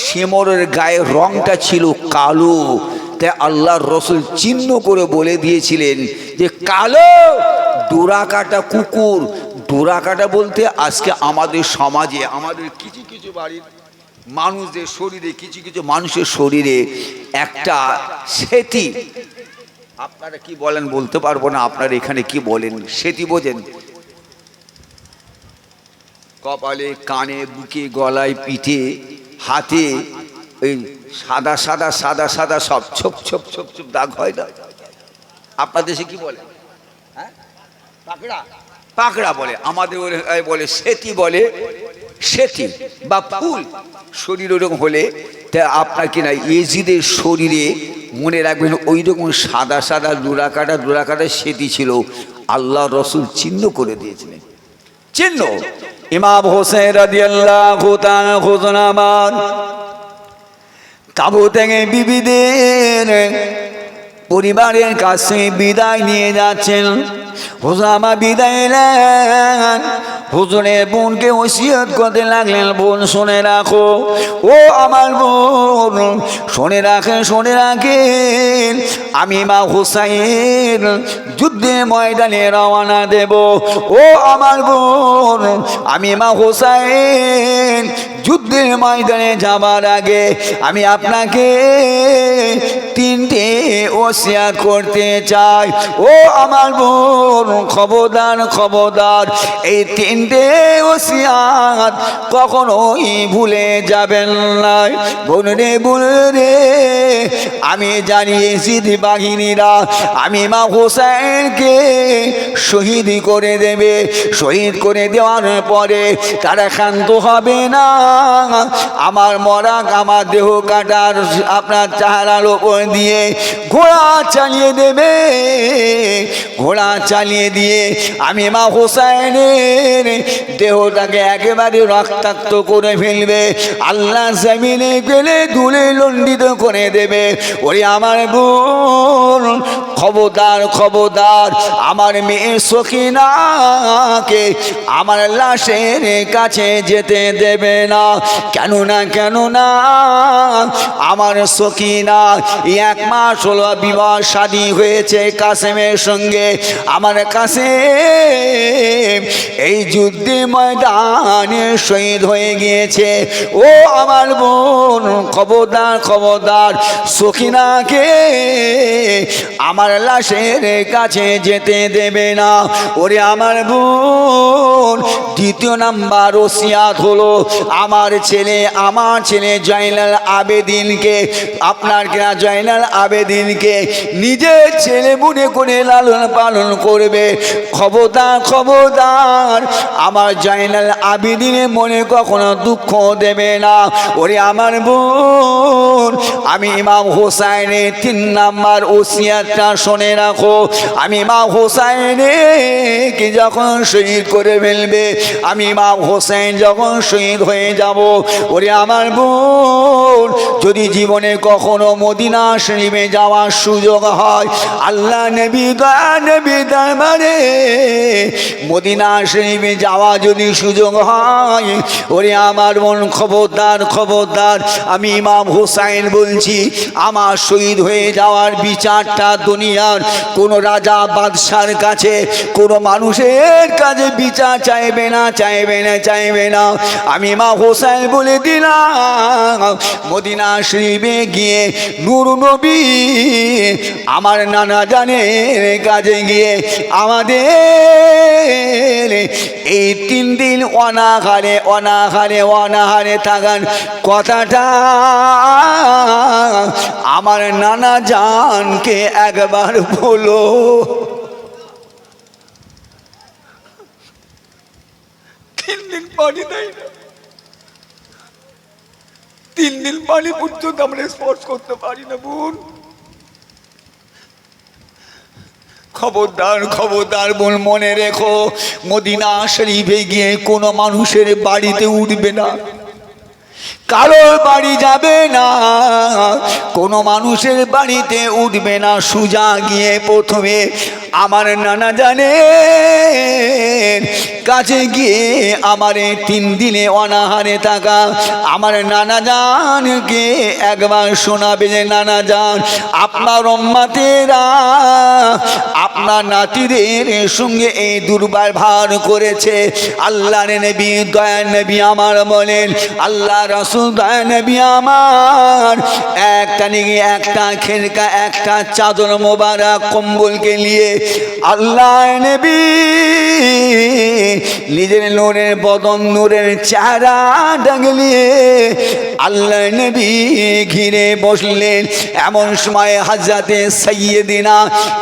শিমরের গায়ের রংটা ছিল কালো, তাই আল্লাহর রসুল চিহ্ন করে বলে দিয়েছিলেন যে কালো ডোরাকাটা কুকুর। ডোরাকাটা বলতে আজকে আমাদের সমাজে আমাদের কিছু কিছু বাড়ির মানুষদের শরীরে, কিছু কিছু মানুষের শরীরে একটা সেতি, আপনারা কি বলেন বলতে পারবো না, আপনারা এখানে কি বলেন, সেতি বোঝেন? কপালে, কানে, বুকে, গলায়, পিঠে, হাতে ওই সাদা সাদা সাদা সাদা সব ছোপ ছোপ ছোপ ছোপ দাগ হয় না? আপনার দেশে কি বলে? হ্যাঁ, পাকড়া, পাকড়া বলে, আমাদের বলে সেতি, বলে সেতি বা ফুল। শরীর ওরকম হলে তা আপনার কিনা এজিদের শরীরে মনে রাখবেন ওই রকম সাদা সাদা ডোরাকাটা ডোরাকাটা সেতি ছিল, আল্লাহ রসুল চিহ্ন করে দিয়েছিলেন। চিহ্ন ইমাম হোসেন রাদিয়াল্লাহু তাআলা খুজনামান তাবু থেকে বিবিদের পরিবারের কাছে বিদায় নিয়ে যাচ্ছেন। হুজামা বিদায় নেন, হুজুরের বোনকে ওসিয়ত করতে লাগলেন, বোন শুনে রাখো, ও আমার বোন শুনে রাখেন, শুনে রাখেন, আমি মা হুসাইন যুদ্ধের ময়দানে রওনা দেব। ও আমার বোন, আমি মা হুসাইন যুদ্ধের ময়দানে যাবার আগে আমি আপনাকে 3টে ওসিয়ত করতে চাই। ও আমার বোন, খবরদার খবরদার, এই 3টে ওসিয়ত কখনোই ভুলে যাবেন না। বোন রে, বোন রে, আমি জানি এজিদ বাহিনীরা আমি মা হোসেনকে শহীদ করে দেবে। শহীদ করে দেওয়ার পরে তারা ক্ষান্ত হবে না, আমার মরাক, আমার দেহ কাটার আপনার চেহারার ওপর দিয়ে ঘোড়া চালিয়ে দেবে। ঘোড়া চালিয়ে দিয়ে আমি মা হোসেনের দেহটাকে একেবারে রক্তাক্ত করে ফেলবে, আল্লাহ জমিনে গেলে ধুলে লণ্ডিত করে দেবে। ওরে আমার বোন, খবরদার খবরদার, আমার মেয়ে সখিনাকে আমার লাশের কাছে যেতে দেবে না। কেননা কেননা আমার সখিনা 1 মাস হলো বিবাহ শাদী হয়েছে কাসেমের সঙ্গে। আমার কাসেম এই যুদ্ধে ময়দানে শহীদ হয়ে গিয়েছে। ও আমার বোন, খবরদার খবরদার, সখিনাকে আমার লাশের কাছে যেতে দেবে না। ওরে আমার বোন, 2 নাম্বার ওসিয়াত হলো আমার ছেলে জয়নাল আবেদিনকে, আপনার কিনা জয়নাল আবেদিনকে নিজের ছেলে মনে করে লালন পালন করবে। খবরদার খবরদার, আমার জয়নাল আবেদিনের মনে কখনো দুঃখ দেবে না। ওরে আমার বোন, আমি ইমাম হোসাইনের 3 নাম্বার ওসিয়াতটা শুনে রাখো, আমি ইমাম হোসেনকে যখন শহীদ করে ফেলবে, আমি ইমাম হোসেন যখন শহীদ হয়ে যাব, ওরে আমার বোন, যদি জীবনে কখনো মদিনা শরীফে যাওয়ার সুযোগ হয়, আল্লাহ নবী নবী দরবারে মদিনা শরীফে যাওয়া যদি সুযোগ হয়, ওরে আমার বোন খবরদার খবরদার, আমি ইমাম হোসেন বলছি, আমার শহীদ হয়ে যাওয়ার বিচারটা দুনিয়ার কোনো রাজা বাদশার কাছে, কোনো মানুষের কাছে বিচার চাইবে না, চাইবে না, চাইবে না। আমি ইমাম হোসেন বলে দিলাম, মদিনা শরীফে গিয়ে নূর নবী আমার নানা জানের কাছে গিয়ে আমাদের এই 3 দিন অনাহারে অনাহারে অনাহারে থাকার কথাটা আমার নানা জানকে একবার বলো। 3 দিন পানি দেয় না, 3 দিন পানি পর্যন্ত আমরা স্পর্শ করতে পারি না বোন। খবরদার খবরদার বোন, মনে রেখো, মদিনা শরীফে গিয়ে কোনো মানুষের বাড়িতে উঠবে না, কারোর বাড়ি যাবে না, কোনো মানুষের বাড়িতে উঠবে না। সুজা গিয়ে প্রথমে আমার নানা জানের কাছে গিয়ে আমার 3 দিনে অনাহারে থাকা আমার নানা জানকে একবার শোনাবে যে, নানা জান, আপনার উম্মতেরা আপনার নাতিদের সঙ্গে এই দুর্ব্যবহার করেছে। আল্লাহর নবী দয়ার নবী আমার বলেন, আল্লাহ রাসূল দয়ার নবী আমার একটা নিয়ে একটা খেরকা একটা চাদর মোবারক কম্বলকে নিয়ে আল্লাহ নবী নিজের নূরের বদন নূরের চেহারা ডাগলিয়ে আল্লাহ নবী ঘিরে বসলেন। এমন সময় হযরতে সাইয়্যিদিনা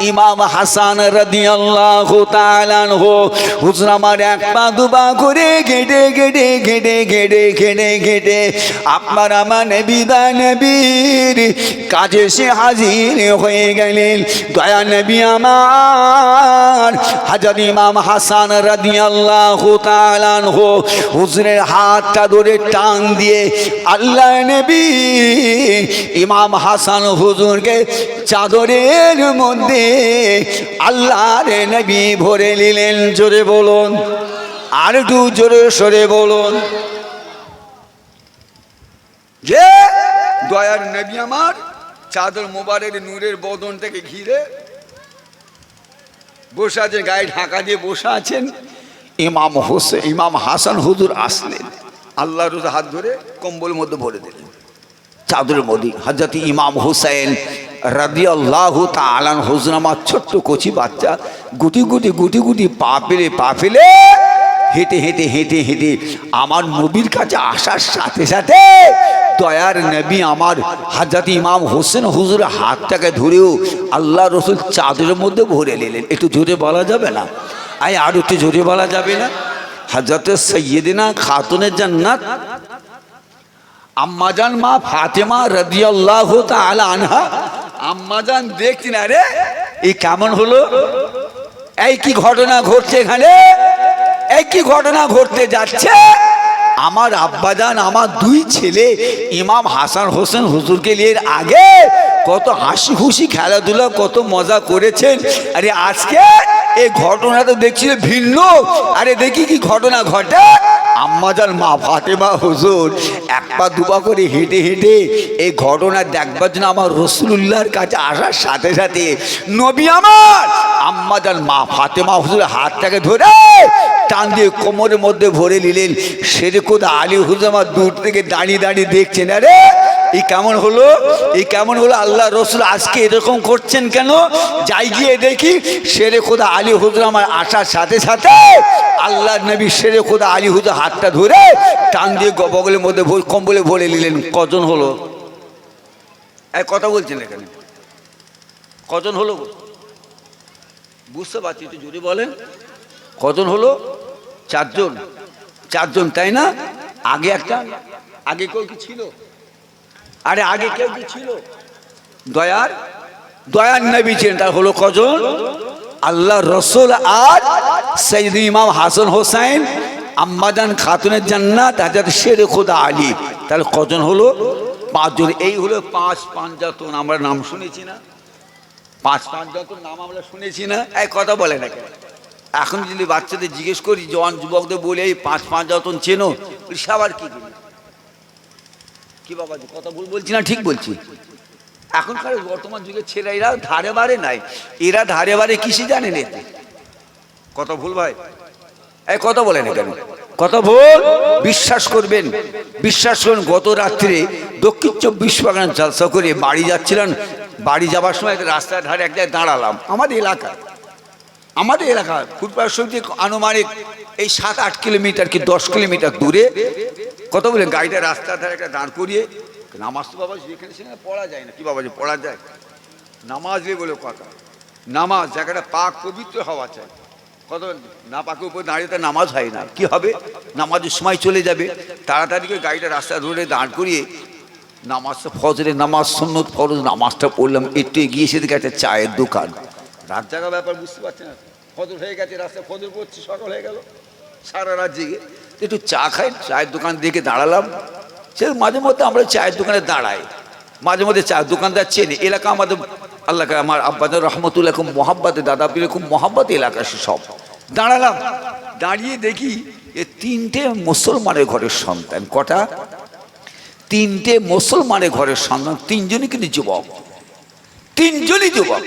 ইমাম হাসান রাদিয়াল্লাহু তাআলা আনহু হুজুর আমার এক পা দুপা করে ঘেটে ঘেটে ঘেটে ঘেটে ঘেটে ঘেটে আপনার আমার নবী দা নবীর কাজে সে হাজির হয়ে গেলেন। দয়া নবী আমার হযরত ইমাম হাসান রাদিয়াল্লাহু তাআলা আনহু হুজুরের হাতটা ধরে টান দিয়ে আল্লাহ নবী ইমাম হাসান হুজুরকে চাদরের মধ্যে আল্লাহর নবী ভরে নিলেন। জোরে বলুন, আর একটু জোরে সরে বলুন। যে দয়ার নবী আমার চাদর মোবারকের নূরের বদন থেকে ঘিরে বসে আছেন, গায়ে ঢাকা দিয়ে বসে আছেন। ইমাম হোসেন ইমাম হাসান হুজুর আসলেন, আল্লাহর হাত ধরে কম্বলের মধ্যে ভরে দিলেন চাদরের মধ্যে। হযরত ইমাম হোসেন রাদিয়াল্লাহু তাআলা আনহু হুজুর আমার ছোট্ট কচি বাচ্চা গুটি গুটি গুটি গুটি পা ফেলে হেঁটে হেঁটে হেঁটে হেঁটে আমার নবীর কাছে আসার সাথে সাথে দয়ার নবী আমার হযরত ইমাম হোসেন হুজুরের হাতটাকে ধরেও আল্লাহ রসুল চাদরের মধ্যে ভরে নিলেন। একটু জোরে বলা যাবে না? আর একটু জোরে বলা যাবে না? হযরত সাইয়্যিদিনা খাতুনে জান্নাত আম্মাজান মা ফাতেমা রাদিয়াল্লাহু তাআলা আনহা, আম্মাজান দেখছেন, আরে এই কেমন হলো, এই কি ঘটনা ঘটছে এখানে, এই কি ঘটনা ঘটতে যাচ্ছে। আমার আব্বাজান আমার 2 ছেলে ইমাম হাসান হোসেন হুজুরকে নিয়ে আগে কত হাসি খুশি খেলাধুলা কত মজা করেছেন, আরে আজকে এই ঘটনা তো দেখছি ভিন্ন। আরে দেখি কি ঘটনা ঘটে। আম্মাজান মা ফাতেমা হুজুর এক পা দুপা করে হেঁটে হেঁটে এই ঘটনা দেখবার জন্য আমার রাসূলুল্লাহর কাছে আসার সাথে সাথে নবী আমার আম্মাজান মা ফাতেমা হুজুরের হাতটাকে ধরে টান দিয়ে কোমরের মধ্যে ভরে নিলেন। সেরেকুদ আলী হুজুর আমার দূর থেকে দাঁড়িয়ে দাঁড়িয়ে দেখছেন, আরে এই কেমন হলো, এই কেমন হলো, আল্লাহ রসুল আজকে এরকম করছেন কেন। যাই গিয়ে দেখি সেরেকুদ আলী হুজুর আমার আসার সাথে সাথে আল্লাহ নবী সেরেকুদ আলী হুজুর হাতটা ধরে টান দিয়ে বগলের মধ্যে কম্বলে ভরে নিলেন। কজন হলো? এক কথা বলছেন এখানে, কজন হলো বুঝতে পারছি, একটু জোরে বলেন। কজন হলো? 4 জন। 4 জন, তাই না? আগে কেউ কি ছিল? আরে আগে কেউ কি ছিল? দয়ার দয়ার নবী ছিলেন, তার হলো কজন? আল্লাহ রসুল আর সাইয়্যিদুল ইমাম হাসান হোসেন, আম্মাজান খাতুনের জান্নাত হযরত শেরে খোদা আলী। তাহলে কজন হলো? 5 জন। এই হলো 5 পাঁচজাতন। আমরা নাম শুনেছি না? 5 পাঁচজাতন নাম আমরা শুনেছি না? এই কথা বলে না কেন? এখন যদি বাচ্চাদের জিজ্ঞেস করি, জওয়ান যুবকদের বলে এই 5 পাঁচজাতন চেনো, সবার কি কি বাবাজি কথা ভুল বলছি না ঠিক বলছি? এখনকার বর্তমান যুগের ছেলেরা ধারে বারে নাই, এরা ধারে বারে কিসে জানেন? এতে কথা ভুল ভাই, এই কথা বলে না কেন? কথা ভুল। বিশ্বাস করবেন, বিশ্বাস করুন, গত রাত্রে দক্ষিণ 24 পরগনা জলসা করে বাড়ি যাচ্ছিলাম। বাড়ি যাবার সময় রাস্তার ধারে এক জায়গায় দাঁড়ালাম। আমাদের এলাকা ফুটপাথ সঙ্গে আনুমানিক এই 7-8 কিলোমিটার কি 10 কিলোমিটার দূরে কত বলে গাড়িটা রাস্তার ধারে একটা দাঁড় করিয়ে, নামাজ তো বাবা যেখানে সেখানে পড়া যায় না। কি বাবা যে পড়া যায়? নামাজ নিয়ে বলে কথা, নামাজ জায়গাটা পাক পবিত্র হওয়া চাই। কত না পাকের উপর দাঁড়িয়ে তার নামাজ হয় না। কি হবে? নামাজের সময় চলে যাবে। তাড়াতাড়ি করে গাড়িটা রাস্তা ধরে দাঁড় করিয়ে নামাজটা, ফজরের নামাজ, সুন্নত ফরজ নামাজটা পড়লাম। একটু এগিয়ে এসে দেখে একটা চায়ের দোকান। রাত জায়গা ব্যাপার বুঝতে পারছি না, ফজর হয়ে গেছে, রাস্তায় ফজর পড়ছি, সকাল হয়ে গেল, সারা রাত জেগে একটু চা খাই। চায়ের দোকান দেখে দাঁড়ালাম। সে মাঝে মধ্যে আমরা চায়ের দোকানে দাঁড়াই, মাঝে মধ্যে চায়ের দোকানদার চেনে। এলাকা আমাদের আল্লাহ, আমার আব্বাজান রহমতুল্লাহ খুব মহাব্বাতে, দাদা পীরে খুব মহাব্বাতে এলাকা। সব দাঁড়ালাম, দাঁড়িয়ে দেখি এ 3টে মুসলমানের ঘরের সন্তান। কটা? 3টে মুসলমানের ঘরের সন্তান, 3জনই কিন্তু যুবক, 3জনই যুবক।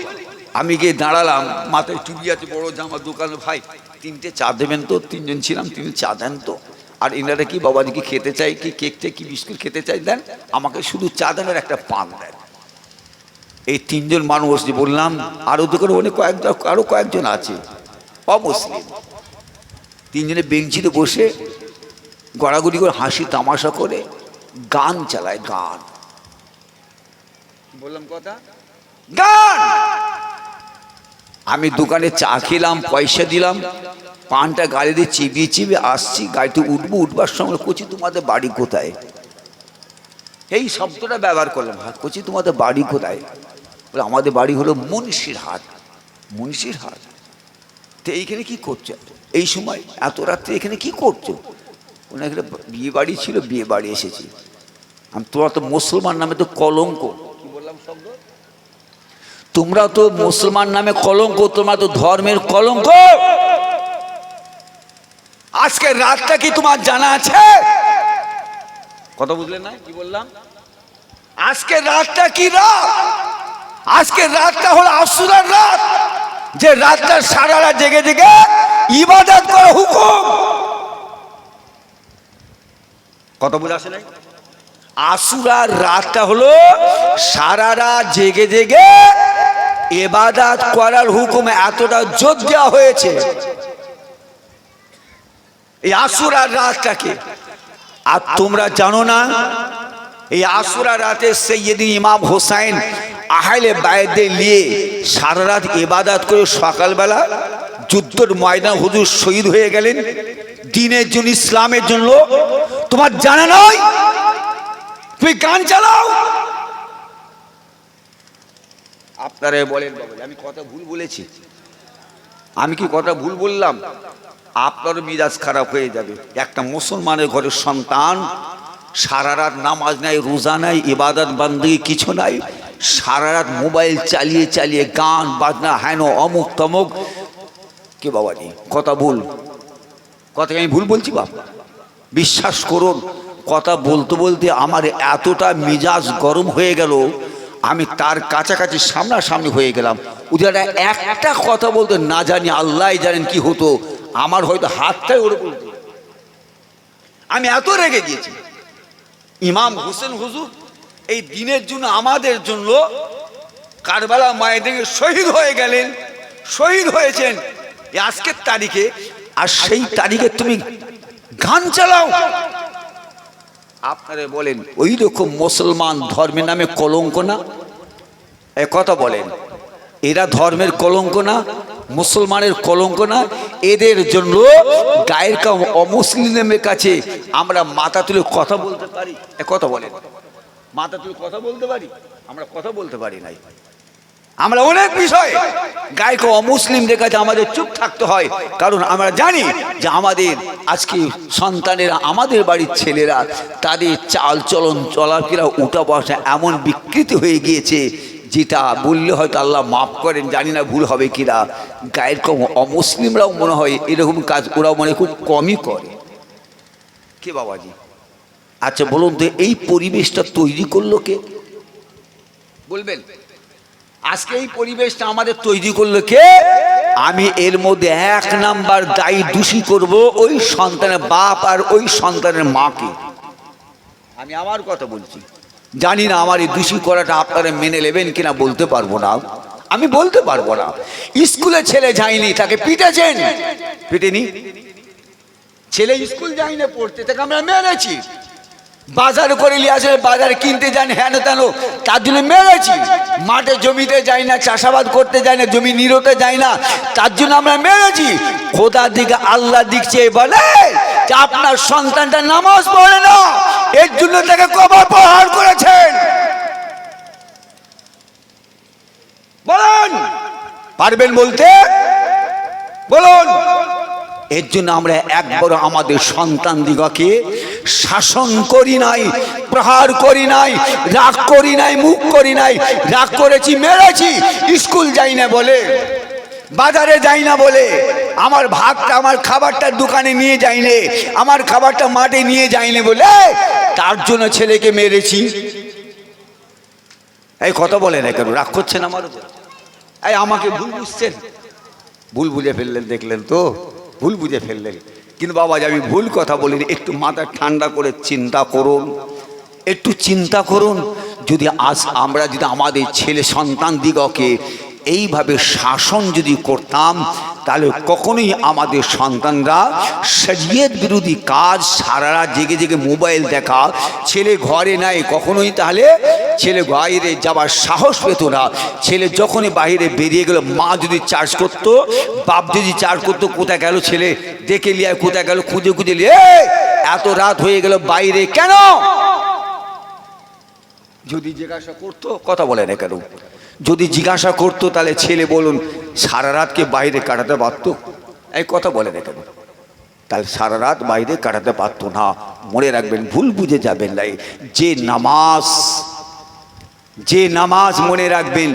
আমি গিয়ে দাঁড়ালাম, মাথায় টুপি আছে, বড় জামা, দোকানে, ভাই 3টে চা দেবেন তো? 3জন ছিলাম, 3 চা দেন তো। আর এনারা কি বাবাজি কি খেতে চাই, কি কেকটা কি বিস্কুট খেতে চাই দেন, আমাকে শুধু চা দেন আর একটা পান দেন। এই 3জন মানুষ যে বললাম, আরো দোকানে অনেক আরো কয়েকজন আছে অমুসলিম। 3জনে বেঞ্চিতে বসে গড়াগড়ি করে হাসি তামাশা করে গান চালায়। গান বললাম কথা, গান। আমি দোকানে চা খেলাম, পয়সা দিলাম, পানটা গাড়ি দিয়ে চিবিয়ে চিবিয়ে আসছি। গাড়িতে উঠবার সময় কচি তোমাদের বাড়ি কোথায়? এই শব্দটা ব্যবহার করলাম। কচি তোমাদের বাড়ি কোথায়? বলে আমাদের বাড়ি হলো মুন্সিরহাট। মুন্সিরহাট? তো এইখানে কি করছো এই সময়, এত রাত্রে এখানে কি করছো? ওনার এখানে বিয়ে বাড়ি ছিল, বিয়ে বাড়ি এসেছি। আমি, তোরা তো মুসলমান নামে তো কলঙ্ক। কি বললাম শব্দ? তোমরা তো মুসলমান নামে কলঙ্ক, তোমরা তো ধর্মের কলঙ্ক। আজকে রাতটা কি তোমার জানা আছে? কথা বুঝলেন না? কি বললাম? আজকে রাতটা কি রাত? আজকে রাতটা হলো আশুরার রাত, যে রাতটা সারা রাত জেগে জেগে ইবাদত করা হুকুম। কথা বুঝে আসে নাই? আশুরার রাতটা হলো সারা রাত জেগে জেগে ইবাদত করার হুকুম। এতটা জোর দেওয়া হয়েছে এই আশুরার রাতটাকে। আর তোমরা জানো না, এই আশুরা রাতে সাইয়্যিদুল ইমাম হোসেন আহলে বায়তদের নিয়ে সারা রাত ইবাদত করে সকালবেলা যুদ্ধের ময়দানে হুজুর শহীদ হয়ে গেলেন দ্বীনের জন্য, ইসলামের জন্য। তোমার জানা নয়? তুমি গান চালাও। আপনারা বলেন বাবা, আমি কথা ভুল বলেছি? আমি কি কথা ভুল বললাম? আপনারও মিজাজ খারাপ হয়ে যাবে। একটা মুসলমানের ঘরের সন্তান সারা রাত নামাজ নাই, রোজা নাই, ইবাদত বান্দেগি কিছু নাই, সারা রাত মোবাইল চালিয়ে চালিয়ে গান বাজনা, হেন অমুক তমুক। কে বাবাজি কথা ভুল? কথা আমি ভুল বলছি বাবা? বিশ্বাস করুন, কথা বলতে বলতে আমার এতটা মিজাজ গরম হয়ে গেল, আমি তার কাছাকাছি সামনাসামনি হয়ে গেলাম। ওদের একটা কথা বলতে না জানি, আল্লাহ জানেন কি হতো। আমার হয়তো হাতটাই ওরে বলতো। আমি এত রেগে গিয়েছি। ইমাম হোসেন হুজুর এই দিনের জন্য, আমাদের জন্য কারবালা ময়দানে শহীদ হয়ে গেলেন, শহীদ হয়েছেন এই আজকের তারিখে। আর সেই তারিখে তুমি গান চালাও? আপনারা বলেন ওই রকম মুসলমান ধর্মের নামে কলঙ্ক না? এ কথা বলেন, এরা ধর্মের কলঙ্ক না? মুসলমানের কলঙ্ক না? এদের জন্য গায়ের কাম অমুসলিমের কাছে আমরা মাথা তুলে কথা বলতে পারি? এ কথা বলেন, মাথা তুলে কথা বলতে পারি? আমরা কথা বলতে পারি নাই। আমরা অনেক বিষয় গায়ক অমুসলিমদের কাছে আমাদের চুপ থাকতে হয়, কারণ আমরা জানি যে আমাদের আজকে সন্তানেরা, আমাদের বাড়ির ছেলেরা, তাদের চাল চলন চলাফেরা উঠা বসা এমন বিকৃতি হয়ে গিয়েছে, যেটা বললে হয়তো আল্লাহ মাফ করেন, জানি না ভুল হবে কিনা। গায়ের কম অমুসলিমরাও মনে হয় এরকম কাজ ওরাও মনে খুব কমই করে। কে বাবাজি? আচ্ছা বলুন তো, এই পরিবেশটা তৈরি করলো কে? বলবেন। আজকে এই পরিবেশটা আমাদের তৈরি করলো কে? আমি এর মধ্যে 1 নাম্বার দায়ী দোষী করব ওই সন্তানের বাপ আর ওই সন্তানের মাকে। আমি আমার কথা বলছি, জানি না আমার এই দোষী করাটা আপনারা মেনে নেবেন কিনা, বলতে পারবো না, আমি বলতে পারবো না। স্কুলে ছেলে যায়নি, তাকে পিটেছেন, পিটেনি? ছেলে স্কুল যায়নি পড়তে, তাকে আমরা মেরেছি। বাজার করে নিয়ে আসে, বাজারে কিনতে যান হেন তেন, তার জন্য মেরেছি। মাঠে জমিতে যায় না, চাষাবাদ করতে যায় না, জমি নিরোতে যায় না, তার জন্য আমরা মেরেছি। খোদার দিকে আল্লাহ দিচ্ছে বলে যে আপনার সন্তানটা নামাজ পড়ে না, এর জন্য তাকে কবর প্রহার করেছেন। বলেন, পারবেন বলতে? বলুন। এর জন্য আমরা একবার আমাদের সন্তান দিগকে শাসন করি নাই, প্রহার করি নাই, রাগ করি নাই, মুখ করি নাই। রাগ করেছি, মেরেছি। স্কুল যাই না বলে, বাজারে যাই না বলে, আমার ভাতটা, আমার খাবারটা দোকানে নিয়ে যাইনি, আমার খাবারটা মাঠে নিয়ে যাইনি বলে, তার জন্য ছেলেকে মেরেছি। এই কথা বলে না কেন? রাগ করছেন আমার উপর? এই আমাকে ভুল বুঝছেন? ভুল বুঝে ফেললেন, দেখলেন তো, ভুল বুঝে ফেললেন। কিন্তু বাবাজি, আমি ভুল কথা বলিনি। একটু মাথা ঠান্ডা করে চিন্তা করুন, একটু চিন্তা করুন। যদি আজ আমরা যদি আমাদের ছেলে সন্তান দিগকে এইভাবে শাসন যদি করতাম, তাহলে কখনোই আমাদের সন্তানরা শরিয়ত বিরোধী কাজ, সারা রাত জেগে জেগে মোবাইল দেখা, ছেলে ঘরে নাই কখনোই, তাহলে ছেলে বাইরে যাবার সাহস পেত না। ছেলে যখনই বাইরে বেরিয়ে গেল, মা যদি চার্জ করতো, বাপ যদি চার্জ করতো, কোথায় গেল ছেলে, দেখে লিয়ে কোথায় গেল, খুঁজে খুঁজে লিয়ে, এত রাত হয়ে গেল বাইরে কেন? যদি জিজ্ঞাসা করতো, কথা বলে না কেন, যদি জিজ্ঞাসা করতো, তাহলে ছেলে বলুন সারা রাতকে বাইরে কাটাতে পারতো? এই কথা বলে না কেন? তাহলে সারা রাত বাইরে কাটাতে পারতো না। মনে রাখবেন, ভুল বুঝে যাবেন না। যে নামাজ মনে রাখবেন,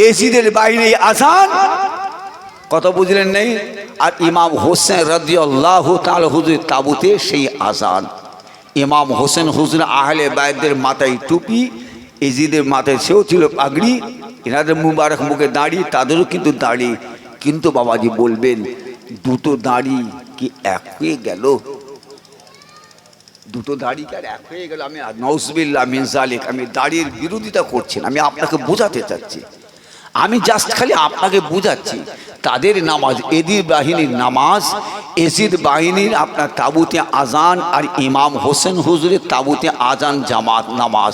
এজিদের বাইরে আজান, কথা বুঝলেন নেই? আর ইমাম হোসেন রাদিয়াল্লাহু তাআলা হুজুর তাবুতে সেই আজান। ইমাম হোসেন হুজুর আহলে বাইতদের মাথায় টুপি, এজিদের মাথায় সেও ছিল পাগড়ি, এনাদের মুবারক মুখে দাড়ি, তাদেরও কিন্তু দাড়ি। কিন্তু বাবাজি বলবেন, দুটো দাড়ি কি এক হয়ে গেল? দুটো দাড়ি কি আর এক হয়ে গেল? আমি নাউজুবিল্লাহ মিন যালিক, আমি দাড়ির বিরোধিতা করছি না, আমি আপনাকে বোঝাতে চাচ্ছি। আমি জাস্ট খালি আপনাকে বোঝাচ্ছি, তাদের নামাজ, এজিদ বাহিনীর নামাজ, এজিদ বাহিনীর আপনার তাবুতে আজান, আর ইমাম হোসেন হুজুরের তাবুতে আজান জামাত নামাজ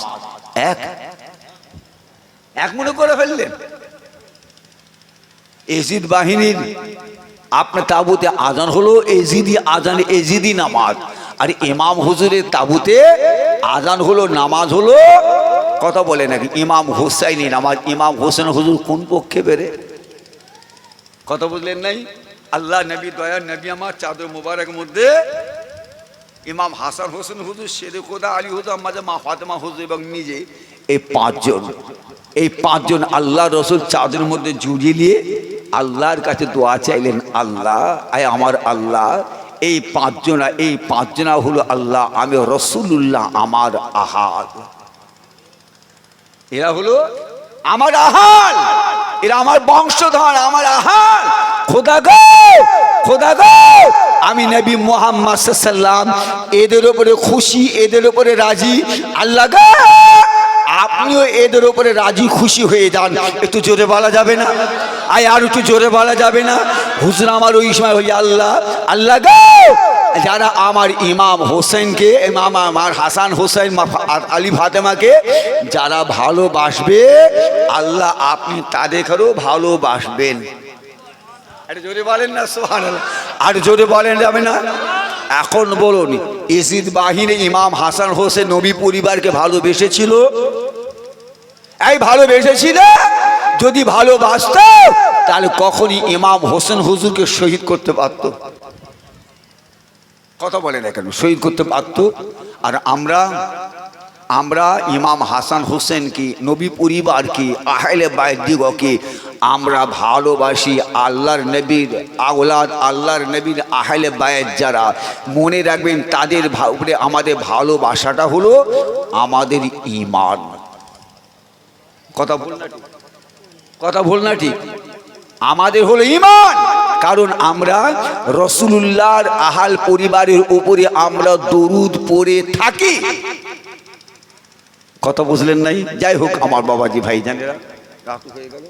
এক মনে করে ফেললেন। এজিদ বাহিনীর আপনার তাবুতে আজান হলো এজিদি আজান, এজিদি নামাজ, আর ইমাম হুজুরের তাবুতে আজান হলো, নামাজ হলো, কথা বলে নাকি, ইমাম হুসাইনি নামাজ। ইমাম হোসেন হুজুর কোন পক্ষে বেরে? কথা বুঝলেন নাই? আল্লাহ নবী, দয়ার নবী আমার চাদর মুবারকের মধ্যে ইমাম হাসান হোসেন হুজুর, শেরে খোদা আলী হুজুর, আমাদের মা ফাতেমা হুজুর এবং নিজে, এই পাঁচজন আল্লাহ রসুল চাদরের মধ্যে জুড়িয়ে নিয়ে আল্লাহর কাছে দোয়া চাইলেন, আল্লাহ, আয় আমার আল্লাহ, এই পাঁচজনা হলো আল্লাহ, আমি রসুলুল্লাহ, আমার আহাল, এরা হলো আমার আহাল, এরা আমার বংশধর, আমার আহাল। খোদা গো, খোদা গো, আমি নবী মুহাম্মদ সাল্লাল্লাহু আলাইহি ওয়াসাল্লাম এদের উপরে খুশি, এদের উপরে রাজি। আল্লাহ গো, আপনিও এদের উপরে রাজি খুশি হয়ে যান। একটু জোরে বলা যাবে না? আর একটু জোরে বলা যাবে না? হুজুর আমার ওই সময় হই, আল্লাহ, আল্লাহ গো, যারা আমার ইমাম হোসেনকে, ইমাম আমার হাসান হোসেন আলী ফাতেমাকে যারা ভালোবাসবে, আল্লাহ আপনি তাদেরও ভালোবাসবেন। আরে জোরে বলেন না সুবহানাল্লাহ, আর জোরে বলেন যাবে না? এখন বলুন, এজিদ বাহিনী ইমাম হাসান হোসেন নবী পরিবারকে ভালোবেসেছিল? এই ভালোবেসেছিল, যদি ভালোবাসত তাহলে কখনই ইমাম হোসেন হুজুরকে শহীদ করতে পারত? কথা বলে না কেন? শহীদ করতে পারত। আর আমরা ইমাম হাসান হোসেন কি, নবী পরিবার কি, আহলে বাইত দিগকে আমরা ভালোবাসি। আল্লাহর নবীর আওলাদ, আল্লাহর নবীর আহলে বাইত যারা, মনে রাখবেন তাদের উপরে আমাদের ভালোবাসাটা হলো আমাদের ঈমান। কথা ভুল না ঠিক? কথা ভুল না ঠিক? আমাদের হলো ঈমান। কারণ আমরা রাসূলুল্লাহর আহাল পরিবারের উপরে আমরা দরুদ পড়ে থাকি। কথা বুঝলেন নাই? যাই হোক আমার বাবাজি ভাইজানেরা, রাত হয়ে গেল।